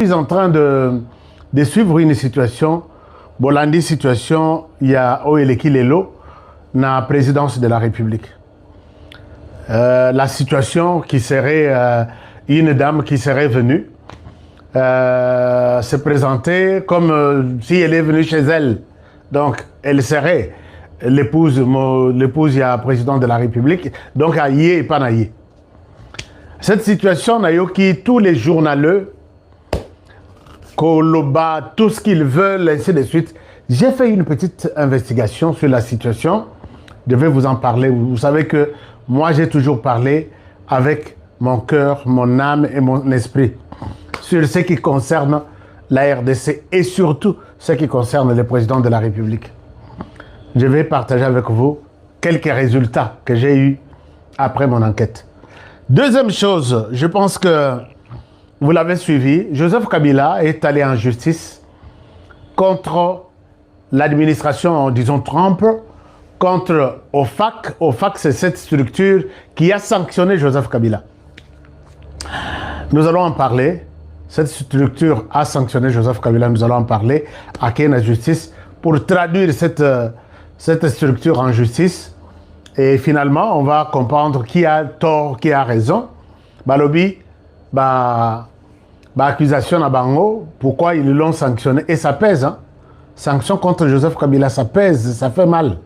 suis en train de suivre une situation. Bolandi situation, il y a Oeleki Lelo, la présidence de la République. La situation qui serait une dame qui serait venue se présenter comme si elle est venue chez elle. Donc, elle serait l'épouse du président de la République. Donc, à Yé et pas Naïe. Cette situation, qui tous les journaleux, Koloba, tout ce qu'ils veulent, ainsi de suite. J'ai fait une petite investigation sur la situation. Je vais vous en parler. Vous savez que moi, j'ai toujours parlé avec mon cœur, mon âme et mon esprit sur ce qui concerne la RDC et surtout ce qui concerne le président de la République. Je vais partager avec vous quelques résultats que j'ai eus après mon enquête. Deuxième chose, je pense que vous l'avez suivi, Joseph Kabila est allé en justice contre l'administration, disons Trump, contre OFAC. OFAC, c'est cette structure qui a sanctionné Joseph Kabila. Nous allons en parler. Cette structure a sanctionné Joseph Kabila. Nous allons en parler à Kenya Justice pour traduire cette structure en justice. Et finalement, on va comprendre qui a tort, qui a raison. Balobi, accusation à Bango, pourquoi ils l'ont sanctionné. Et ça pèse. Hein? Sanction contre Joseph Kabila, ça pèse, ça fait mal.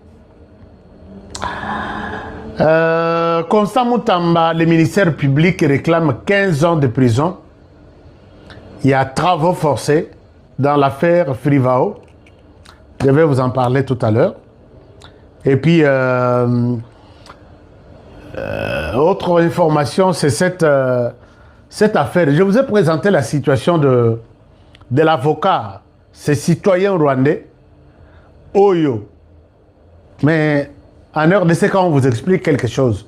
Constant Moutamba, le ministère public réclame 15 ans de prison. Il y a travaux forcés dans l'affaire Frivao. Je vais vous en parler tout à l'heure. Et puis, autre information, c'est cette affaire. Je vous ai présenté la situation de l'avocat, ce citoyen rwandais, Oyo. Mais en heure de ce, quand on vous explique quelque chose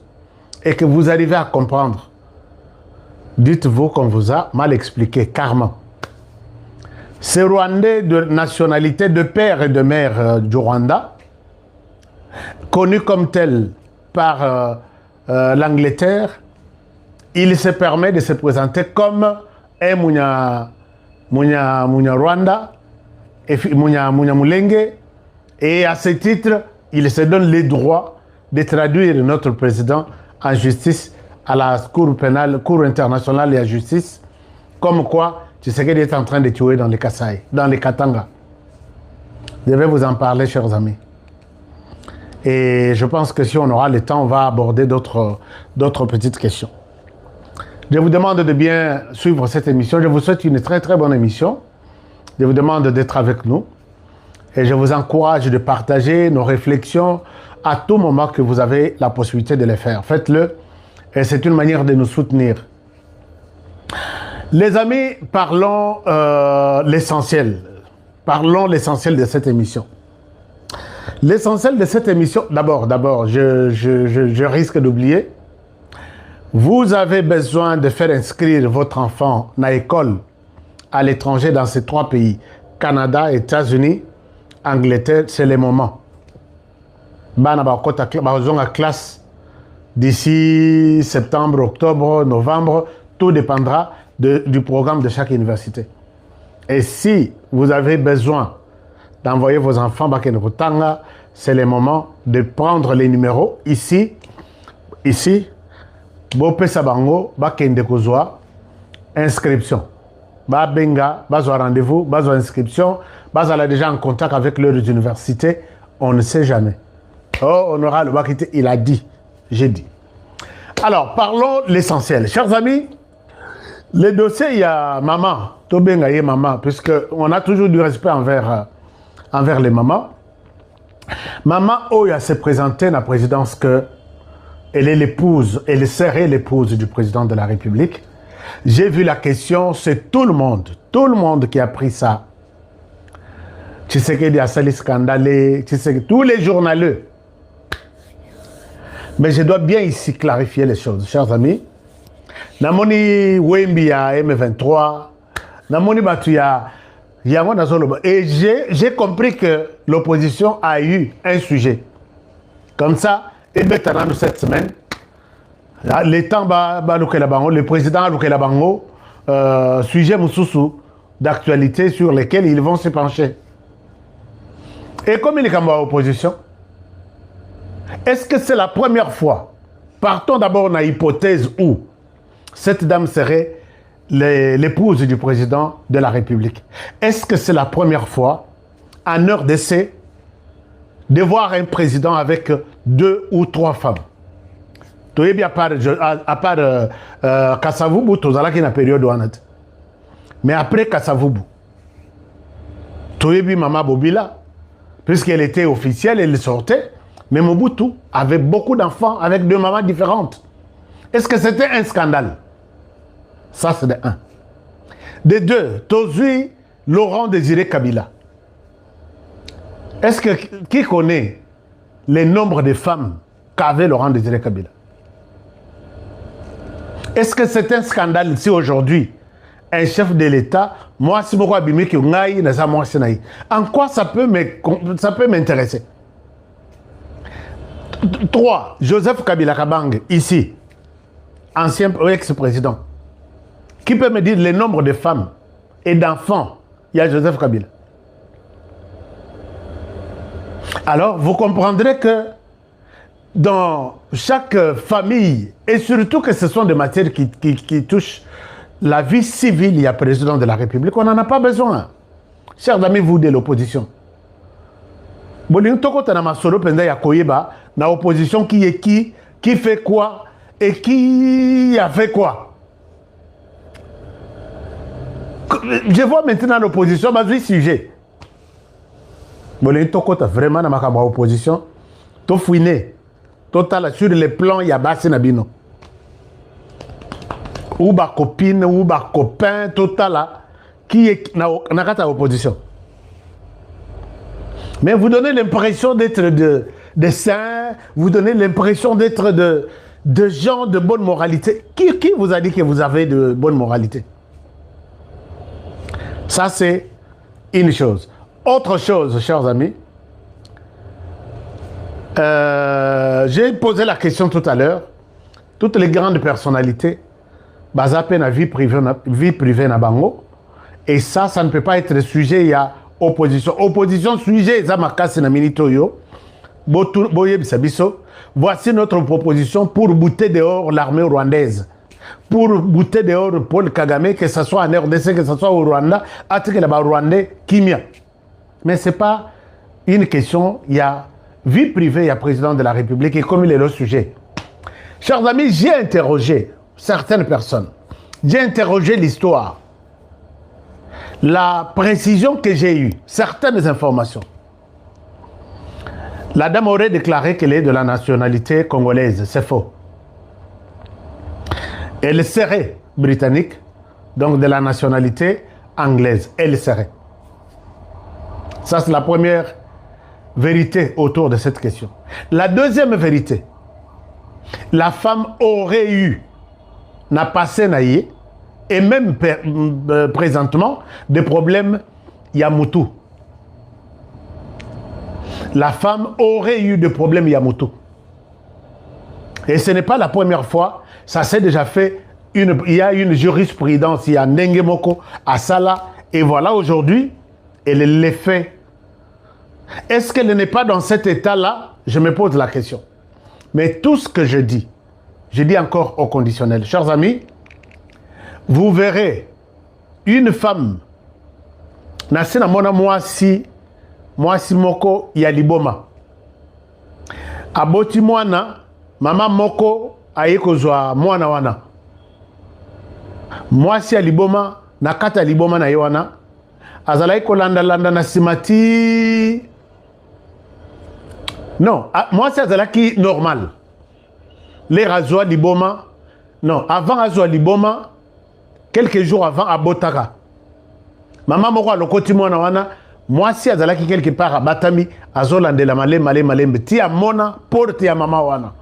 et que vous arrivez à comprendre, dites-vous qu'on vous a mal expliqué, carrément. Ce Rwandais de nationalité de père et de mère du Rwanda, connu comme tel par l'Angleterre, il se permet de se présenter comme un Mounia Rwanda, et Mounia Mulenge, et à ce titre, il se donne les droits de traduire notre président en justice à la Cour pénale, Cour internationale et à justice, comme quoi Tshisekedi est en train de tuer dans les Kasaï, dans les Katanga. Je vais vous en parler, chers amis. Et je pense que si on aura le temps, on va aborder d'autres petites questions. Je vous demande de bien suivre cette émission. Je vous souhaite une très très bonne émission. Je vous demande d'être avec nous. Et je vous encourage de partager nos réflexions à tout moment que vous avez la possibilité de les faire. Faites-le. Et c'est une manière de nous soutenir. Les amis, parlons l'essentiel. Parlons l'essentiel de cette émission. L'essentiel de cette émission, d'abord, je risque d'oublier. Vous avez besoin de faire inscrire votre enfant à l'école à l'étranger dans ces 3 pays, Canada, États-Unis, Angleterre, c'est le moment. La classe d'ici septembre, octobre, novembre, tout dépendra du programme de chaque université. Et si vous avez besoin d'envoyer vos enfants à Kenrutanga, c'est le moment de prendre les numéros ici, Bopé Sabango, Bakende Kozwa, inscription. Ba Benga, Bazo rendez-vous, Bazo inscription, Bazo est déjà en contact avec leurs universités, on ne sait jamais. Oh, on aura le Bakité, il a dit, j'ai dit. Alors, parlons l'essentiel. Chers amis, le dossier, il y a maman, Tobenga et maman, puisqu'on a toujours du respect envers les mamans. Maman Oya s'est présentée à la présidence que elle est l'épouse, elle serait l'épouse du président de la République. J'ai vu la question, c'est tout le monde qui a pris ça. Tshisekedi a sali scandalé, tous les journaleux. Mais je dois bien ici clarifier les choses, chers amis. Namoni Wembi à M23, Namoni Batuya, et j'ai compris que l'opposition a eu un sujet. Comme ça, cette semaine, le président a Bango, sujet Moussoussou, d'actualité sur lesquels ils vont se pencher. Et comme il est comme opposition, est-ce que c'est la première fois? Partons d'abord dans l'hypothèse où cette dame serait l'épouse du président de la République. Est-ce que c'est la première fois, en heure d'essai, de voir un président avec 2 ou 3 femmes? À part Kasavubu, tu as une période où on est. Mais après Kasavubu, tu as vu Maman Bobila, puisqu'elle était officielle, elle sortait. Mais Mobutu avait beaucoup d'enfants avec 2 mamans différentes. Est-ce que c'était un scandale? Ça, c'est de 1. De 2, Tozui Laurent Désiré Kabila. Est-ce que qui connaît le nombre de femmes qu'avait Laurent Désiré Kabila? Est-ce que c'est un scandale si aujourd'hui, un chef de l'État, moi, si je en quoi ça peut m'intéresser? 3. Joseph Kabila Kabang, ici, ancien ex-président. Qui peut me dire le nombre de femmes et d'enfants? Il y a Joseph Kabila. Alors, vous comprendrez que dans chaque famille, et surtout que ce sont des matières qui touchent la vie civile, il y a président de la République, on n'en a pas besoin. Chers amis, vous de l'opposition. Na opposition qui est qui fait quoi et qui a fait quoi. Je vois maintenant l'opposition, mais du sujet. Vraiment dans ma opposition, to fouiné, total sur les plans il y a basse nabino. Ou ba copine ou ba copain total qui est na kata opposition. Mais vous donnez l'impression d'être de saints, vous donnez l'impression d'être de gens de bonne moralité. Qui vous a dit que vous avez de bonne moralité? Ça, c'est une chose. Autre chose, chers amis, j'ai posé la question tout à l'heure. Toutes les grandes personnalités, basées na vie privée na bango, et ça ne peut pas être sujet, il y a opposition. Opposition, sujet, Zamakasi na Minitoyo. Voici notre proposition pour bouter dehors l'armée rwandaise. Pour bouter dehors Paul Kagame, que ce soit en RDC, que ce soit au Rwanda, à ce que les Rwandais Kimia. Mais ce n'est pas une question, il y a vie privée, il y a président de la République, et comme il est le sujet. Chers amis, j'ai interrogé certaines personnes. J'ai interrogé l'histoire. La précision que j'ai eue, certaines informations. La dame aurait déclaré qu'elle est de la nationalité congolaise. C'est faux. Elle serait britannique, donc de la nationalité anglaise. Elle serait. Ça, c'est la première vérité autour de cette question. La deuxième vérité, la femme aurait eu, n'a passé naïe, et même présentement, des problèmes Yamutu. La femme aurait eu des problèmes Yamutu. Et ce n'est pas la première fois, ça s'est déjà fait, il y a une jurisprudence, il y a Nengemoko, Asala, et voilà aujourd'hui, elle l'est fait. Est-ce qu'elle n'est pas dans cet état-là? Je me pose la question. Mais tout ce que je dis encore au conditionnel. Chers amis, vous verrez une femme, Nasina Mona Mwasi Moko Yaliboma. Aboti Mwana, Mama Moko Ayekozwa Mwana Wana. Mwasi Yaliboma, Nakata Liboma na Yowana. Azalaiko landa na simati. Non, Mwasi Azalaki normal. Les Razwa Liboma. Non, avant Azwa Liboma, quelques jours avant, à Botaka. Maman Moko a lokoti Mwana Wana. Moi, si azalaki quelque part à Batami, à Zolande la malé, tia mona porte ya mama wana.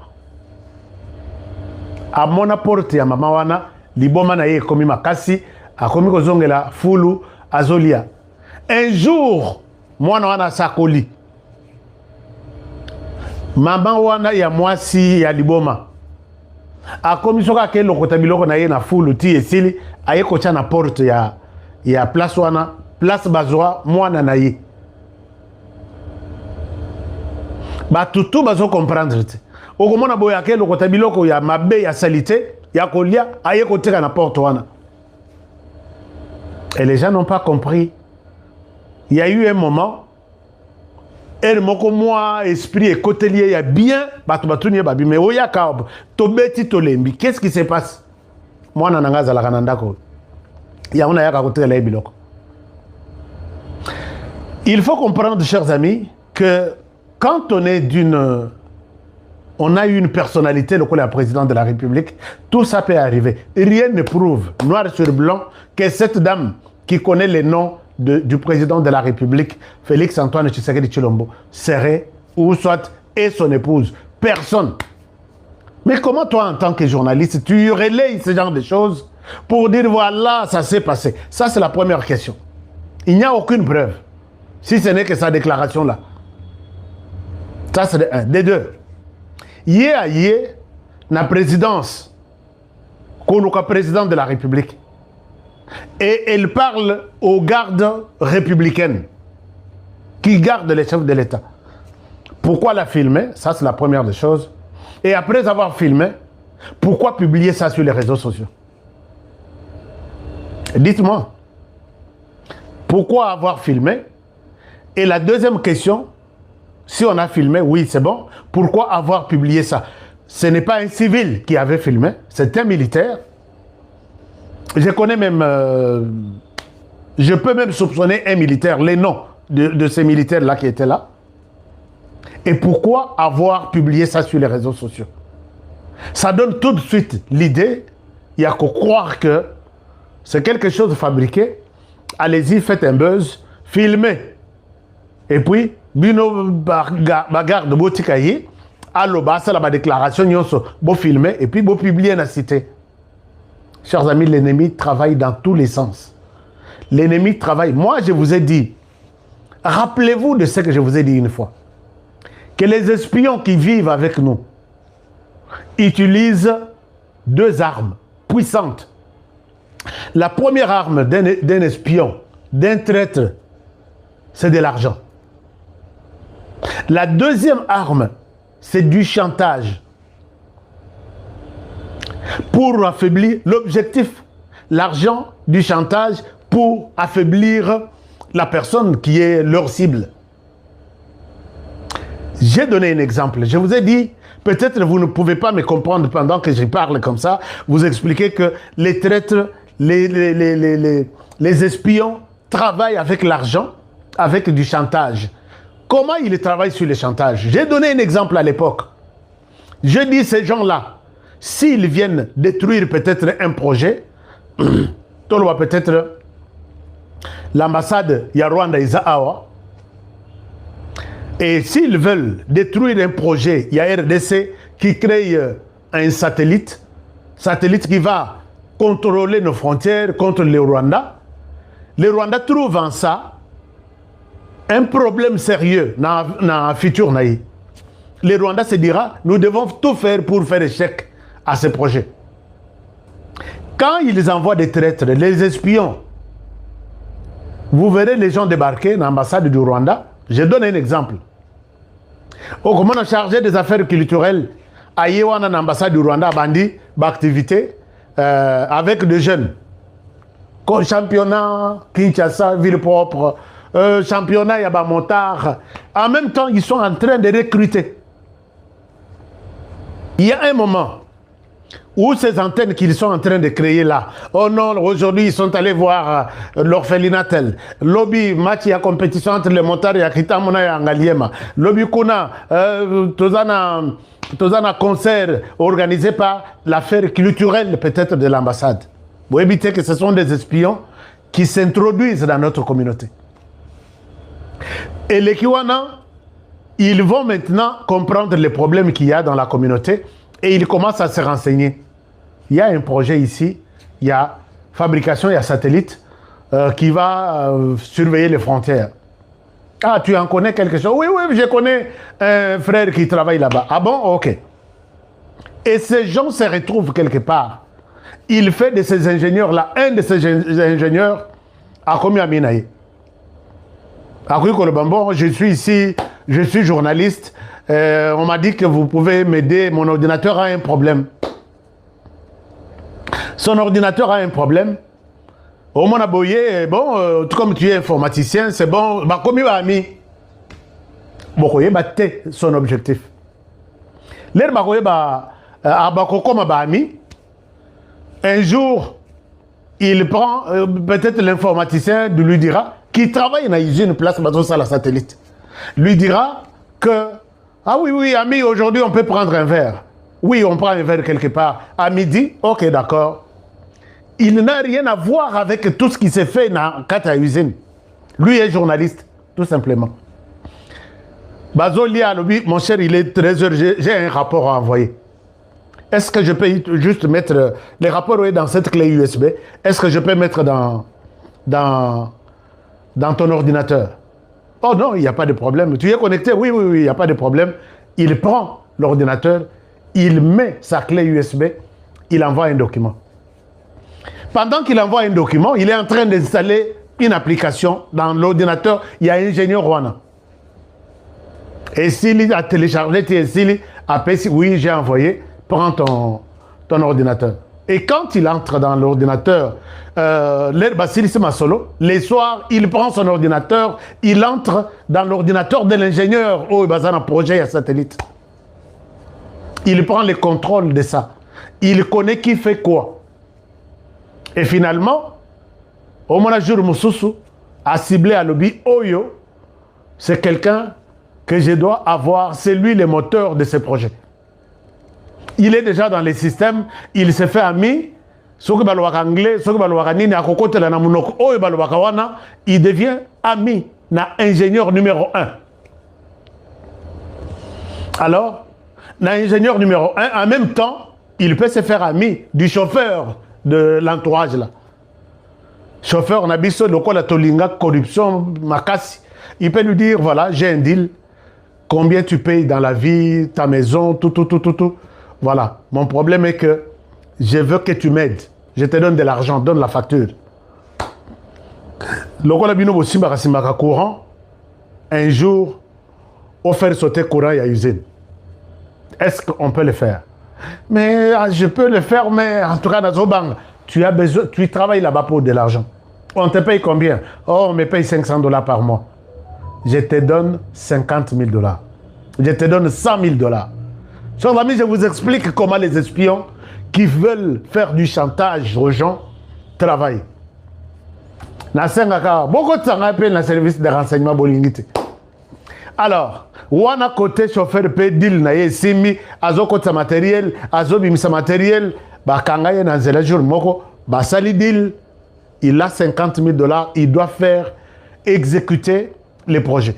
A mona porte ya mama wana, liboma na ye komi makasi, a komi kozongela fulu, azolia. Un jour, mwana wana sakoli. Mama wana ya mwasi ya liboma. A komi soka ke lokota biloko na ye na fulu ti esili, a ye kocha na porte il y a place wana, place bazoa, moi nanaye. Bah tout bazo comprendre. Au moment na boyake le côté biloko ya mabe ya salité, ya kolia, aye côté na porte wana. Et les gens n'ont pas compris. Il y a eu un moment, et moi, esprit et côté lié, il y a bien, mais oya kaob, tobeti tolembi. Qu'est-ce qui se passe? Moi, nananga zala kanandako. Il y a un ayaka côté la biloko. Il faut comprendre, chers amis, que quand on est on a une personnalité, le président de la République, tout ça peut arriver. Rien ne prouve, noir sur blanc, que cette dame qui connaît les noms du président de la République, Félix Antoine Tshisekedi Tshilombo, serait, ou soit, et son épouse. Personne. Mais comment toi, en tant que journaliste, tu relayes ce genre de choses pour dire, voilà, ça s'est passé? Ça, c'est la première question. Il n'y a aucune preuve, si ce n'est que sa déclaration-là. Ça, c'est un. Des deux. Yé, la présidence, Konuka président de la République, et elle parle aux gardes républicaines qui gardent les chefs de l'État. Pourquoi la filmer? Ça, c'est la première des choses. Et après avoir filmé, pourquoi publier ça sur les réseaux sociaux? Dites-moi. Pourquoi avoir filmé? Et la deuxième question, si on a filmé, oui, c'est bon. Pourquoi avoir publié ça? Ce n'est pas un civil qui avait filmé, c'est un militaire. Je connais même, je peux même soupçonner un militaire, les noms de ces militaires-là qui étaient là. Et pourquoi avoir publié ça sur les réseaux sociaux? Ça donne tout de suite l'idée, il n'y a qu'à croire que c'est quelque chose de fabriqué. Allez-y, faites un buzz, filmez. Et puis, bino bagarre de Botikayi, alloba, ça la déclaration, vous filmez et puis vous publiez la cité. Chers amis, l'ennemi travaille dans tous les sens. L'ennemi travaille. Moi, je vous ai dit, rappelez-vous de ce que je vous ai dit une fois, que les espions qui vivent avec nous utilisent deux armes puissantes. La première arme d'un espion, d'un traître, c'est de l'argent. La deuxième arme, c'est du chantage. Pour affaiblir l'objectif, l'argent du chantage pour affaiblir la personne qui est leur cible. J'ai donné un exemple. Je vous ai dit, peut-être vous ne pouvez pas me comprendre pendant que je parle comme ça, vous expliquez que les traîtres, les espions travaillent avec l'argent, avec du chantage. Comment ils travaillent sur le chantage? J'ai donné un exemple à l'époque. Je dis ces gens-là, s'ils viennent détruire peut-être un projet, peut-être l'ambassade Rwanda Isaawa, et s'ils veulent détruire un projet, il y a RDC qui crée un satellite qui va contrôler nos frontières contre le Rwanda. Le Rwanda trouve en ça un problème sérieux dans le futur. Le Rwanda se dira, nous devons tout faire pour faire échec à ce projet. Quand ils envoient des traîtres, les espions, vous verrez les gens débarquer dans l'ambassade du Rwanda. Je donne un exemple. Au comment on a chargé des affaires culturelles à Yewana, l'ambassade du Rwanda, Bandi, d'activité avec des jeunes. Championnat, Kinshasa, ville propre, championnat Yaba Montard. En même temps, ils sont en train de recruter. Il y a un moment où ces antennes qu'ils sont en train de créer là, oh non, aujourd'hui ils sont allés voir l'orphelinat tel, lobby, match, il y a compétition entre les montards et Kitamona et Angaliema, lobby Kuna, Tozana concert organisé par l'affaire culturelle peut-être de l'ambassade. Vous évitez que ce sont des espions qui s'introduisent dans notre communauté. Et les Kiwana, ils vont maintenant comprendre les problèmes qu'il y a dans la communauté et ils commencent à se renseigner. Il y a un projet ici, il y a fabrication, il y a satellite qui va surveiller les frontières. Ah, tu en connais quelque chose? Oui, oui, je connais un frère qui travaille là-bas. Ah bon? Ok. Et ces gens se retrouvent quelque part. Il fait de ces ingénieurs-là, un de ces ingénieurs A combien Aminaye? A bon, je suis ici, je suis journaliste. On m'a dit que vous pouvez m'aider. Mon ordinateur a un problème. Son ordinateur a un problème. Au mon aboyé, bon, comme tu es informaticien, c'est bon. Bah, comme il a mis. Bon, il a son objectif. L'air bakoye ba abakoko mabami. Un jour, il prend peut-être l'informaticien de lui dira qui travaille dans une place à la satellite. Lui dira que ah oui ami, aujourd'hui on peut prendre un verre. Oui, on prend un verre quelque part à midi. OK, d'accord. Il n'a rien à voir avec tout ce qui s'est fait dans la usine. Lui est journaliste, tout simplement. Bazolia, mon cher, il est 13h, j'ai un rapport à envoyer. Est-ce que je peux juste mettre les rapports dans cette clé USB? Est-ce que je peux mettre dans ton ordinateur? Oh non, il n'y a pas de problème. Tu es connecté? Oui, il n'y a pas de problème. Il prend l'ordinateur, il met sa clé USB, il envoie un document. Pendant qu'il envoie un document, il est en train d'installer une application dans l'ordinateur. Il y a un ingénieur Rwanda. Et s'il a téléchargé, s'il a payé, oui, j'ai envoyé, prends ton ordinateur. Et quand il entre dans l'ordinateur, les soirs, il prend son ordinateur, il entre dans l'ordinateur de l'ingénieur au projet à satellite. Il prend le contrôle de ça. Il connaît qui fait quoi. Et finalement, au manager Moussoussou a ciblé à lobby Oyo, c'est quelqu'un que je dois avoir, c'est lui le moteur de ce projet. Il est déjà dans les systèmes, il se fait ami, il devient ami, ingénieur numéro 1. Alors, l'ingénieur numéro 1, en même temps, il peut se faire ami du chauffeur de l'entourage là. Chauffeur, on a biso de quoi la tolinga, corruption, makasi. Il peut lui dire, voilà, j'ai un deal. Combien tu payes dans la vie, ta maison, tout. Voilà. Mon problème est que je veux que tu m'aides. Je te donne de l'argent, donne la facture. Courant, un jour, on fait sauter courant à usine. Est-ce qu'on peut le faire? Mais je peux le faire, mais en tout cas, tu as besoin, tu travailles là-bas pour de l'argent. On te paye combien? Oh, on me paye $500 par mois. Je te donne $50,000. Je te donne $100,000. Chers amis, je vous explique comment les espions qui veulent faire du chantage aux gens travaillent. Beaucoup de gens appellent le service de renseignement bolingité. Alors, wana côté chauffeur peut deal na ye simi azo kota matériel, azo bimisa matériel, ba kangaye na zela jour moko, ba sali deal, il a $50,000, il doit faire exécuter les projets.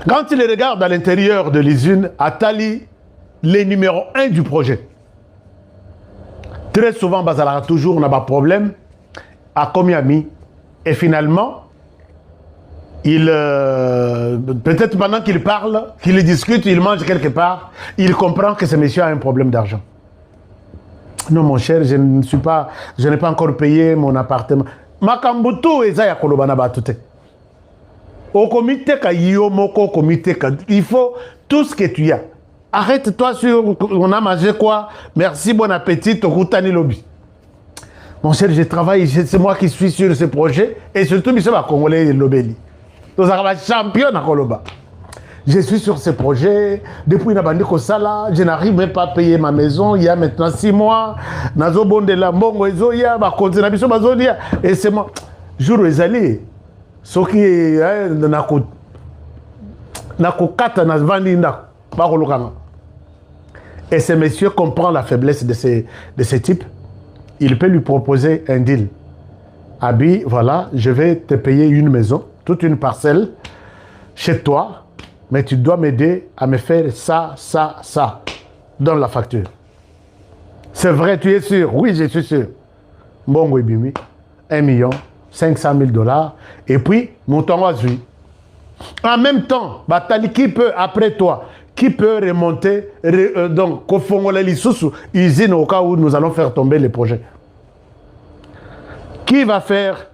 Quand il regarde à l'intérieur de l'usine, Atali, les numéro 1 du projet. Très souvent, Bazala toujours n'a pas de problème à Komiami. Et finalement, il peut-être pendant qu'il parle, qu'il discute, il mange quelque part, il comprend que ce monsieur a un problème d'argent. Non, mon cher, je n'ai pas encore payé mon appartement. Makambutu ezaya kolobana batute. Au comité au comité, il faut tout ce que tu as. Arrête-toi sur on a mangé quoi. Merci, bon appétit, Tokutani lobby. Mon cher, je travaille, c'est moi qui suis sur ce projet et surtout, je suis Congolais lobby. Nous avons champion à Koloba. Je suis sur ce projet depuis Nabandi Kosala. Je n'arrive même pas à payer ma maison. Il y a maintenant 6 mois. Nazo bonde la mbongo ezoya ba kontina biso bazodia et c'est moi. Jour ezali. Ce qui est nakokata na vandi nda ba kolokanga. Et ce monsieur comprend la faiblesse de ce type. Il peut lui proposer un deal. Abi, voilà, je vais te payer une maison, toute une parcelle chez toi. Mais tu dois m'aider à me faire ça. Donne la facture. C'est vrai, tu es sûr? Oui, je suis sûr. Mbongo Ibimi, 1,5 million. Et puis, montant à Zui. En même temps, Batali, qui peut, après toi, qui peut remonter, donc, Kofongola Lisusu, usine au cas où nous allons faire tomber les projets. Qui va faire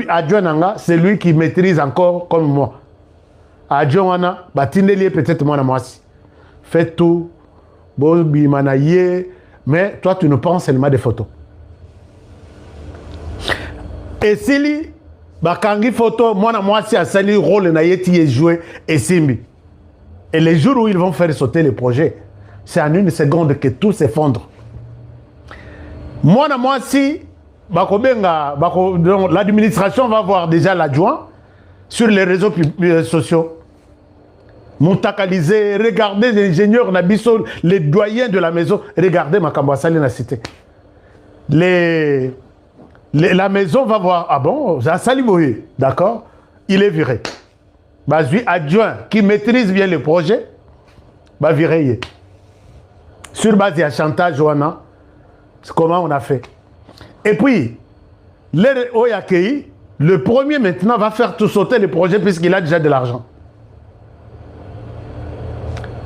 adjoint nanga, c'est lui qui maîtrise encore comme moi. Adjoint wana, batindeli peut-être moi na moi. Fais tout, mais toi tu ne penses seulement des photos. Et si bakangi photo, moi na moi si a sali rôle na yeti est joué et simbi. Et les jours où ils vont faire sauter le projet, c'est en une seconde que tout s'effondre. Moi na moi si l'administration va voir déjà l'adjoint sur les réseaux sociaux. Montakalisé, regardez les ingénieurs, les doyens de la maison, regardez Makambouassali na cité. La maison va voir, ah bon, Sali Boye, d'accord, il est viré. Lui, adjoint qui maîtrise bien le projet, va virer. Sur base de chantage, c'est comment on a fait. Et puis, le premier maintenant va faire tout sauter le projet puisqu'il a déjà de l'argent.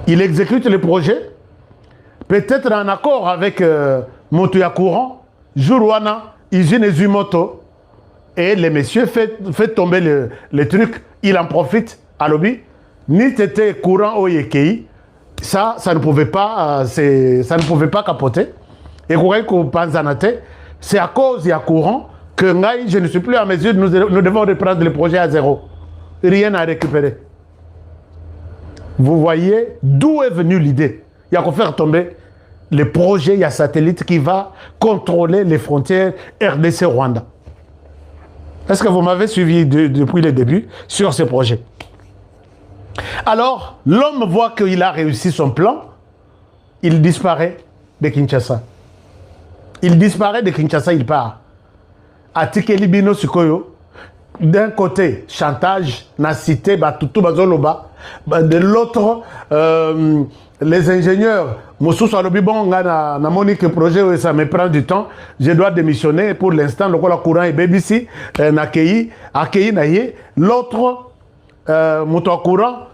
Il exécute le projet, peut-être en accord avec Motoya Courant, Jourouana, Usine Zumoto, et le monsieur fait tomber le truc, il en profite à lobby. Ni t'étais courant au Yekei, ça ne pouvait pas, ça ne pouvait pas capoter. Et c'est à cause du courant que je ne suis plus à mesure, nous devons reprendre le projet à zéro. Rien à récupérer. Vous voyez d'où est venue l'idée. Il y a qu'à faire tomber le projet, il y a satellite qui va contrôler les frontières RDC-Rwanda. Est-ce que vous m'avez suivi depuis le début sur ce projet? Alors, l'homme voit qu'il a réussi son plan, il disparaît de Kinshasa. Il disparaît de Kinshasa, il part. Atikeli Bino Sukoyo, d'un côté, chantage, na cité, Batutu Bazoloba, de l'autre, les ingénieurs, Moussou Salobi, bon, na monique projet, ça me prend du temps, je dois démissionner pour l'instant, le courant est BBC, Nakei, Akei Naye, l'autre, Moutou Courant,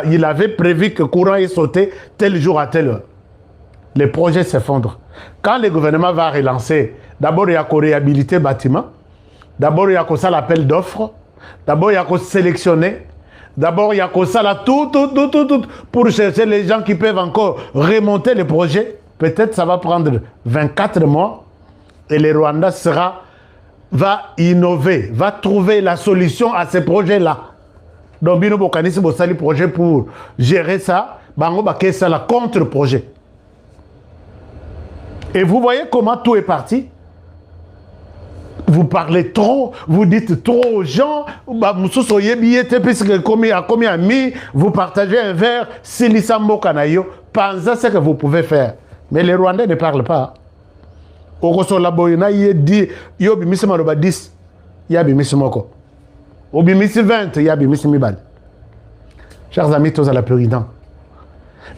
il avait prévu que le courant est sauté tel jour à telle heure. Les projets s'effondrent. Quand le gouvernement va relancer, d'abord il y a qu'à réhabiliter le bâtiment, d'abord il y a qu'à l'appel d'offres, d'abord il y a qu'à sélectionner, d'abord il y a qu'à ça tout, pour chercher les gens qui peuvent encore remonter le projet. Peut-être ça va prendre 24 mois et le Rwanda va innover, va trouver la solution à ces projets-là. Donc, Bino Bokani, c'est le projet pour gérer ça. Bango Baké, c'est la contre-projet. Et vous voyez comment tout est parti. Vous parlez trop, vous dites trop aux gens. Vous partagez un verre. Silisambo Kanayo. Pensez ce que vous pouvez faire. Mais les Rwandais ne parlent pas. Okoso Laboyna, il dit, yo bimisima loba 10, ya bimisumoko. Obimisi 20, ya bimisi mibal. Chers amis, tous à la président.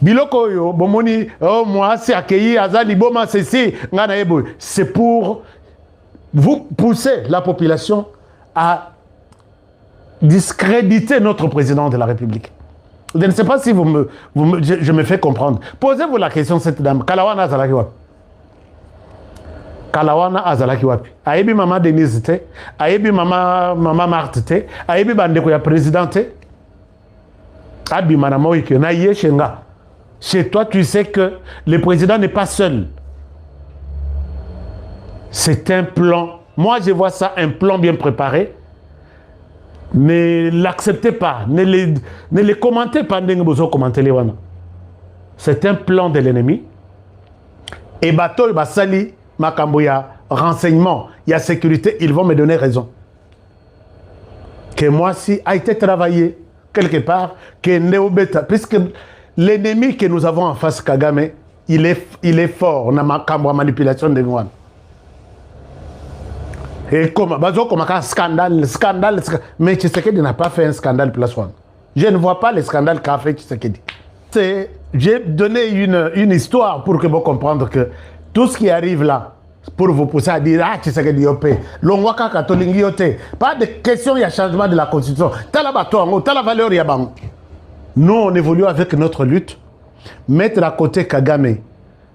Biloko yo, bomoni, oh moi, c'est accueilli, azali, boma, c'est pour vous pousser la population à discréditer notre président de la République. Je ne sais pas si je me fais comprendre. Posez-vous la question, cette dame. Kalawana Azalaki wapi? Kalawana Azalaki wapi? Ayebi maman Denise te, ayebi maman Marthe te, ayebi bandeko ya président te. Abi manamo ike na ye shenga. Chez toi, tu sais que le président n'est pas seul. C'est un plan. Moi, je vois ça, un plan bien préparé. Ne l'acceptez pas. Ne les commentez pas. C'est un plan de l'ennemi. Et bateau, basali, makambo, ya renseignement, il y a sécurité, ils vont me donner raison. Que moi, si a été travaillé quelque part, que Néobeta, puisque l'ennemi que nous avons en face, Kagame, il est fort. On a makambo, manipulation de nous. Et comme un scandale, mais Tshisekedi n'a pas fait un scandale plus one. Je ne vois pas le scandale qu'a fait Tshisekedi. J'ai donné une histoire pour que vous compreniez que tout ce qui arrive là, pour vous pousser à dire, ah, Tshisekedi yopé, l'onwaka katolingi yote, pas de question, il y a changement de la constitution. T'as la bâton, t'as la valeur, yabang. Nous, on évolue avec notre lutte, mettre à côté Kagame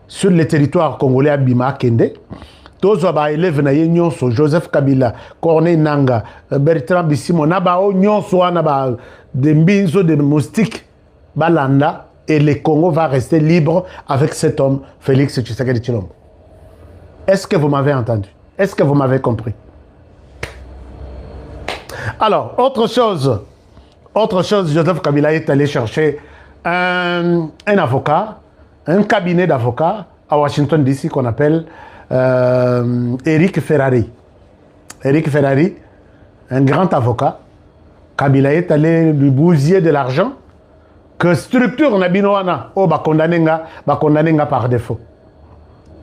sur le territoire congolais à Bima Kende. Tous les élèves na nyonso, Joseph Kabila, Corneille Nanga, Bertrand Bissimo, naba o nyonso naba de mbinzo de moustiques, balanda, et le Congo va rester libre avec cet homme, Félix Tshisekedi Tshilombo. Est-ce que vous m'avez entendu? Est-ce que vous m'avez compris? Alors, autre chose, Joseph Kabila est allé chercher un avocat, un cabinet d'avocats à Washington DC qu'on appelle Eric Ferrari. Eric Ferrari, un grand avocat. Kabila est allé lui bousiller de l'argent que structure Nabinoana, oh, condamné par défaut.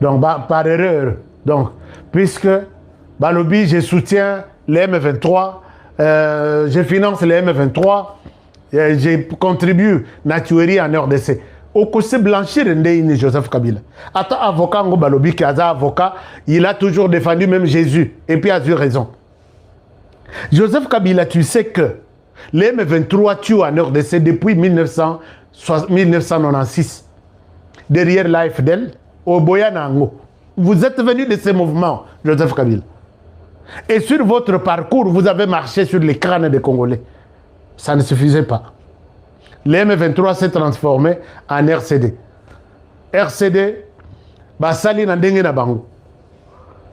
Donc, par erreur. Donc, puisque Balobi, je soutiens les M23, je finance les M23, je contribue naturellement en RDC. Au côté blanchir Joseph Kabila. Attends, avocat Balobi, qui a avocat, il a toujours défendu même Jésus. Et puis il a eu raison. Joseph Kabila, tu sais que les M23 tuent en RDC depuis 1996. Derrière l'AFDL, au Boyanango. Vous êtes venu de ces mouvements, Joseph Kabila. Et sur votre parcours, vous avez marché sur les crânes des Congolais. Ça ne suffisait pas. Les M23 s'est transformé en RCD. RCD, Basali Nandenge Nabango.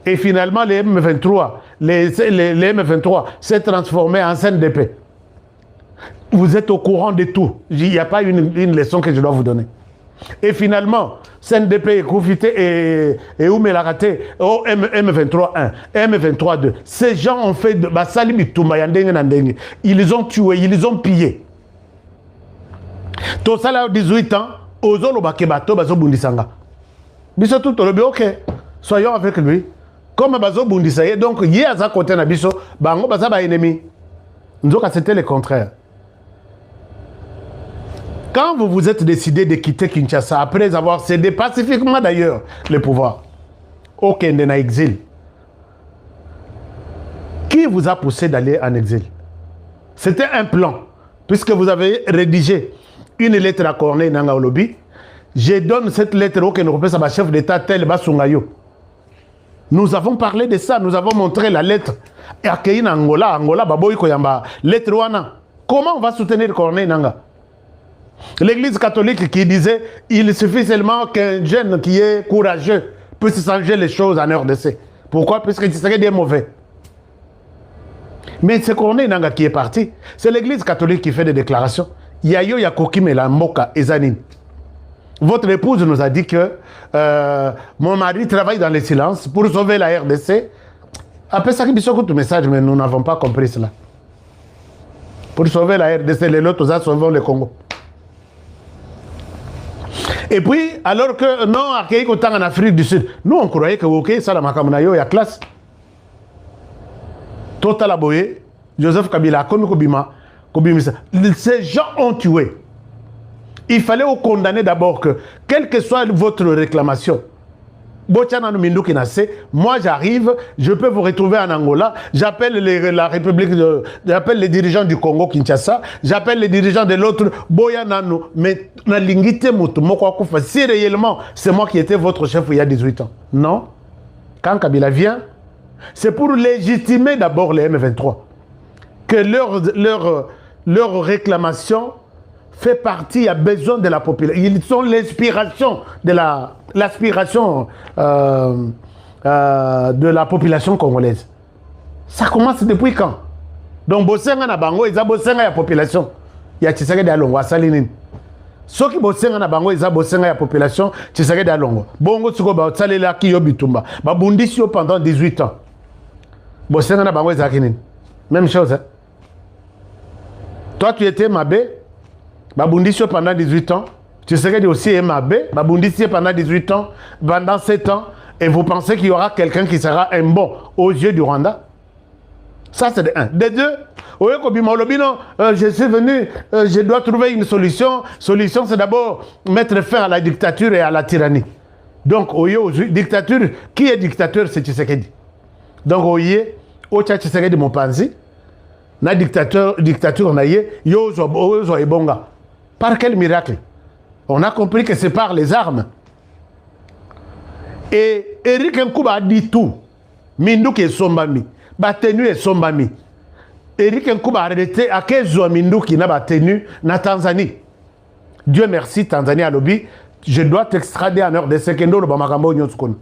Et finalement, les M23, les M23 s'est transformé en CNDP. Vous êtes au courant de tout. Il n'y a pas une leçon que je dois vous donner. Et finalement, CNDP, Koufité et Oumelaraté, au M23-1, M23-2, ces gens ont fait de Basali Bitumba Yandenge Nandenge. Ils ont tué, ils ont pillé. Tout ça là, 18 ans, Ozolo Bakebato, Bazo Bundisanga. Biso tout le ok, soyons avec lui. Comme Bazo Bundisaye, donc, il y a à côté de Biso, Bango Bazaba ennemi. Donc, c'était le contraire. Quand vous vous êtes décidé de quitter Kinshasa, après avoir cédé pacifiquement d'ailleurs le pouvoir, aucun n'a exil. Qui vous a poussé d'aller en exil? C'était un plan, puisque vous avez rédigé une lettre à Corneille Nanga Olobi. Je donne cette lettre au chef d'État tel Basungayo. Nous avons parlé de ça, nous avons montré la lettre. Et à Angola, Baboy Koyamba, lettre Wana. Comment on va soutenir Corneille Nanga? L'église catholique qui disait il suffit seulement qu'un jeune qui est courageux puisse changer les choses en RDC. Pourquoi? Parce que tu serais des mauvais. Mais c'est Corneille Nanga qui est parti. C'est l'église catholique qui fait des déclarations. Yayo Yakoki Melamboka et Zanine. Votre épouse nous a dit que mon mari travaille dans le silence pour sauver la RDC. Après ça, il y a un message, mais nous n'avons pas compris cela. Pour sauver la RDC, les autres sauvent le Congo. Et puis, alors que non, en Afrique du Sud, nous on croyait que ok, ça la makamunayo, il y a classe. Total Aboye, Joseph Kabila, comme Kobima, ces gens ont tué. Il fallait vous condamner d'abord que, quelle que soit votre réclamation, moi j'arrive, je peux vous retrouver en Angola, j'appelle la République, j'appelle les dirigeants du Congo Kinshasa, j'appelle les dirigeants de l'autre Boyanano, mais si réellement c'est moi qui étais votre chef il y a 18 ans. Non. Quand Kabila vient, c'est pour légitimer d'abord les M23, que leur réclamation fait partie, a besoin de la population. Ils sont l'inspiration de l'aspiration de la population congolaise. Ça commence depuis quand? Donc, Bosenga na bango, ils ont Bosenga la population. Il y a Tshisekedi Alongo, à Salinine. Ceux qui Bosenga na bango, ils ont Bosenga la population, Tshisekedi Alongo. Bongo Tsuko ba Tsalela Kiyo Bitumba. Ba Bundisio pendant 18 ans. Bosenga na bango, ils ont même chose. Hein? Toi, tu étais Mabé. Babundisio pendant 18 ans, tu serais aussi MAB, Babundisio pendant 18 ans, pendant 7 ans, et vous pensez qu'il y aura quelqu'un qui sera un bon aux yeux du Rwanda? Ça, c'est de un. De deux, je suis venu, je dois trouver une solution. Solution, c'est d'abord mettre fin à la dictature et à la tyrannie. Donc, dictature, qui est dictateur? C'est Tshisekedi. Donc, Ocha Tshisekedi Mopanzi, na dictature, on a Yozo Ebonga. Par quel miracle? On a compris que c'est par les armes. Et Eric Nkouba a dit tout. Minduki esombami. Batenu esombami. Eric Nkuba arrêté à 15 jours Minduki na batenu na Tanzanie. Dieu merci, Tanzanie a lobby. Je dois t'extrader en RDC Kendo le Bamakambo Nyoskon.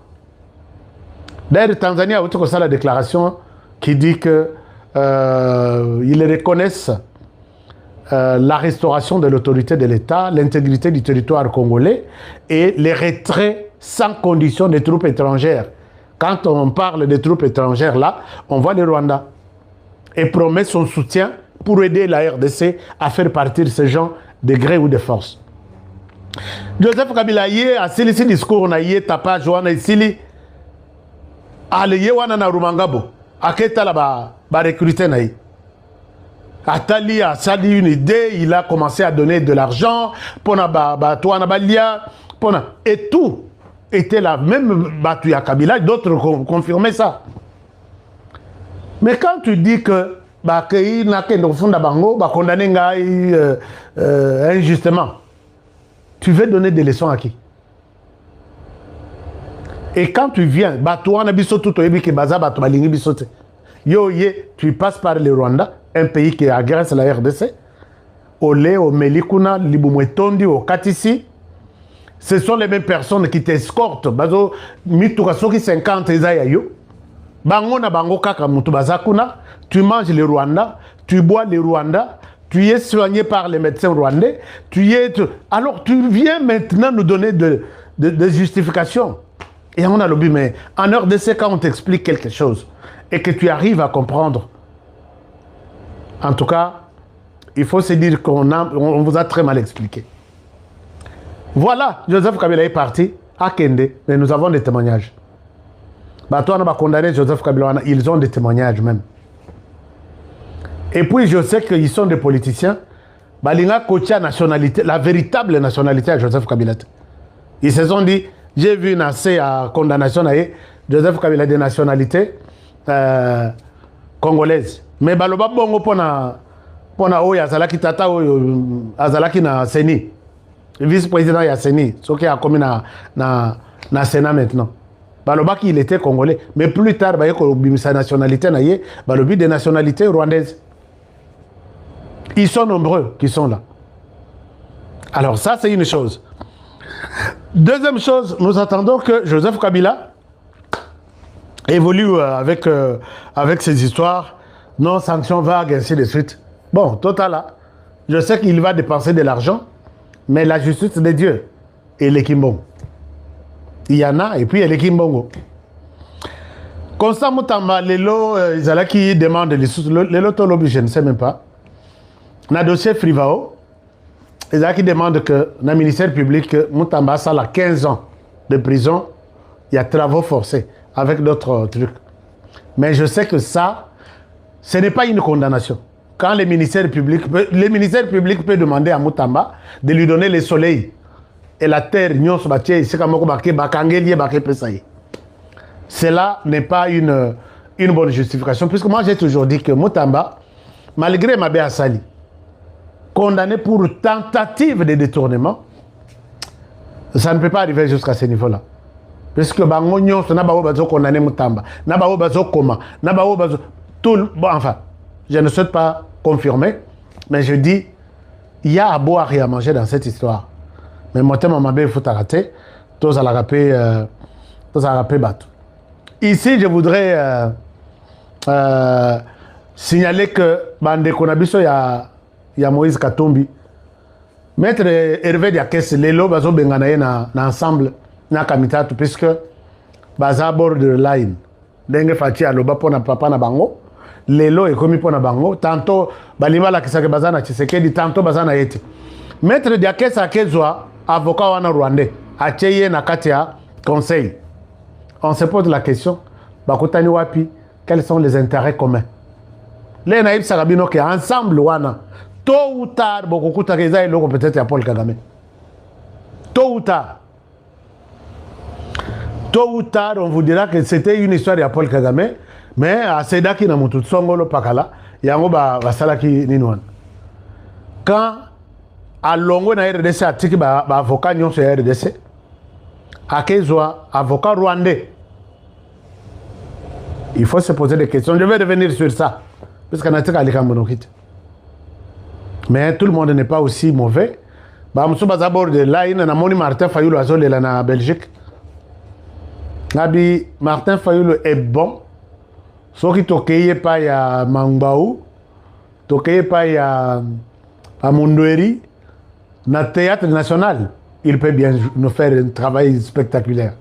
D'ailleurs, Tanzanie a aussi la déclaration qui dit que ils reconnaissent la restauration de l'autorité de l'État, l'intégrité du territoire congolais et les retraits sans condition des troupes étrangères. Quand on parle des troupes étrangères, là, on voit le Rwanda. Et promet son soutien pour aider la RDC à faire partir ces gens de gré ou de force. Joseph Kabila yé a sili si discours na yé tapage wana isili ale yé wana na Rumangabo aketa la ba recruter na yé. Atali a sali une idée, il a commencé à donner de l'argent pour na toana balia pour na et tout était la même batu ya Kabila, d'autres confirmaient ça. Mais quand tu dis que condamné injustement, tu veux donner des leçons à qui? Et quand tu viens, tu passes par le Rwanda, un pays qui agresse la RDC, au Lé, au Melikuna, Libumwetondi, au Katisi. Ce sont les mêmes personnes qui t'escortent. Bazo, Mitukasoki 50 Ezayayo. Bango na bango kaka mutu bazakuna, tu manges le Rwanda, tu bois le Rwanda, tu es soigné par les médecins rwandais, alors tu viens maintenant nous donner de justifications. Et on a le but, mais en RDC, quand on t'explique quelque chose et que tu arrives à comprendre, en tout cas, il faut se dire qu'on vous a très mal expliqué. Voilà, Joseph Kabila est parti à Kende, mais nous avons des témoignages. Toi, on a condamné Joseph Kabila, ils ont des témoignages même. Et puis, je sais qu'ils sont des politiciens. Balinga Kocha nationalité, la véritable nationalité à Joseph Kabila. Ils se sont dit, j'ai vu une assez à condamnation à Joseph Kabila de nationalité congolaise. Mais baloba bongo pona oya azalaki tata oyo azalaki na Seni. Vice-président ya Seni, ce qui a commis na Sénat maintenant. Balobaki, il était congolais. Mais plus tard, sa nationalité, balobi des nationalités rwandaises. Ils sont nombreux qui sont là. Alors ça, c'est une chose. Deuxième chose, nous attendons que Joseph Kabila évolue avec ses histoires, non sanctions vagues, ainsi de suite. Bon, total là, je sais qu'il va dépenser de l'argent, mais la justice de Dieu et les Kimbongo. Il y en a, et puis il y a les Kimbongo. Constant Moutamba, Lelo, qui demande Lelo Tolobi, je ne sais même pas. Dans le dossier Frivao, qui demande que dans le ministère public, Moutamba a 15 ans de prison, il y a travaux forcés avec d'autres trucs. Mais je sais que ça, ce n'est pas une condamnation. Quand le ministère public peut demander à Moutamba de lui donner le soleil et la terre, cela n'est pas une bonne justification. Puisque moi, j'ai toujours dit que Moutamba, malgré Mabé Assali, condamné pour tentative de détournement, ça ne peut pas arriver jusqu'à ce niveau-là. Puisque Bango Nyonso n'a pas condamné Moutamba, n'a pas comment, n'a pas tout. Bon, enfin, je ne souhaite pas confirmer, mais je dis, il y a à boire et à manger dans cette histoire. Mais moi, il faut arrêter. Tous à la rapper battre. Ici, je voudrais signaler que Bande Konabiso, il y a Moïse Katumbi. Maître Hervé Diakès, Lelo, Bazo Benganaye na ensemble, na Kamitatu, puisque Baza borderline. Denge Fati Aloba pona papa na bango. Lelo est commis pour na bango. Tantôt, Balima la Kisake Bazana Tshisekedi, tantôt Bazana Yeti. Maître Diakès Akezwa, avocat wana rwandais, Acheye na Katia, conseil. On se pose la question, Bakotani Wapi, quels sont les intérêts communs? Les naïfs Sarabino qui ensemble wana, tôt ou tard, Bokokuta Reza et Loko peut-être à Paul Kagame. Tôt ou tard. Tôt ou tard, on vous dira que c'était une histoire de Paul Kagame, mais à Sedaki na Mutu Tsongolo Pakala, Yango Basalaki Ninouan. Quand à Longo na RDC a tiki avocat nyon sur RDC, Akezwa avocat rwandais, Il faut se poser des questions. Je vais revenir sur ça. Parce qu'on a été à mais tout le monde n'est pas aussi mauvais. Bah, je suis d'abord de là, il y a Martin Fayoulou en Belgique. Martin Fayoulou est bon. Sauf qu'il ne pas à Mangbaou, il pas à Mondoueri, dans le théâtre national. Il peut bien nous faire un travail spectaculaire.